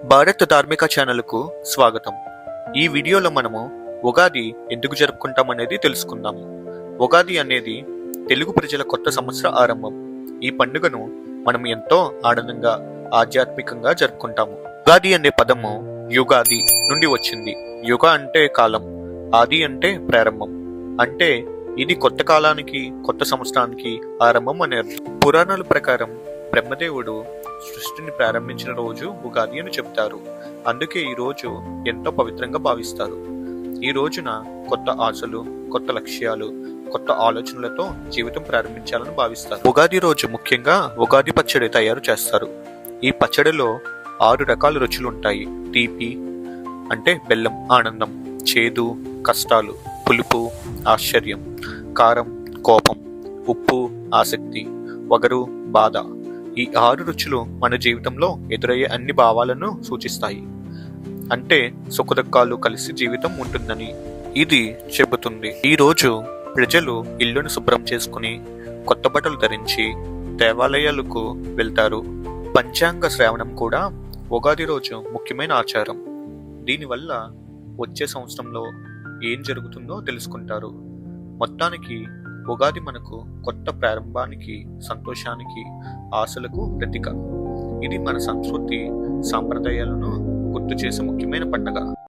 భారత్ ధార్మిక ఛానల్కు స్వాగతం. ఈ వీడియోలో మనము ఉగాది ఎందుకు జరుపుకుంటామనేది తెలుసుకుందాము. ఉగాది అనేది తెలుగు ప్రజల కొత్త సంవత్సర ఆరంభం. ఈ పండుగను మనం ఎంతో ఆనందంగా, ఆధ్యాత్మికంగా జరుపుకుంటాము. ఉగాది అనే పదము యుగాది నుండి వచ్చింది. యుగ అంటే కాలం, ఆది అంటే ప్రారంభం. అంటే ఇది కొత్త కాలానికి, కొత్త సంవత్సరానికి ఆరంభం అనే అర్థం. పురాణాల ప్రకారం బ్రహ్మదేవుడు సృష్టిని ప్రారంభించిన రోజు ఉగాది అని చెప్తారు. అందుకే ఈ రోజు ఎంతో పవిత్రంగా భావిస్తారు. ఈ రోజున కొత్త ఆశలు, కొత్త లక్ష్యాలు, కొత్త ఆలోచనలతో జీవితం ప్రారంభించాలని భావిస్తారు. ఉగాది రోజు ముఖ్యంగా ఉగాది పచ్చడి తయారు చేస్తారు. ఈ పచ్చడిలో 6 రకాల రుచులు ఉంటాయి. తీపి అంటే బెల్లం, ఆనందం; చేదు, కష్టాలు; పులుపు, ఆశ్చర్యం; కారం, కోపం; ఉప్పు, ఆసక్తి; వగరు, బాధ. ఈ 6 రుచులు మన జీవితంలో ఎదురయ్యే అన్ని భావాలను సూచిస్తాయి. అంటే సుఖదుఖాలు కలిసి జీవితం ఉంటుందని ఇది చెబుతుంది. ఈ రోజు ప్రజలు ఇల్లును శుభ్రం చేసుకుని, కొత్త బట్టలు ధరించి దేవాలయాలకు వెళ్తారు. పంచాంగ శ్రవణం కూడా ఉగాది రోజు ముఖ్యమైన ఆచారం. దీనివల్ల వచ్చే సంవత్సరంలో ఏం జరుగుతుందో తెలుసుకుంటారు. మొత్తానికి ఉగాది మనకు కొత్త ప్రారంభానికి, సంతోషానికి, ఆశలకు ప్రతీక. ఇది మన సంస్కృతి, సాంప్రదాయాలను గుర్తు చేసే ముఖ్యమైన పండుగ.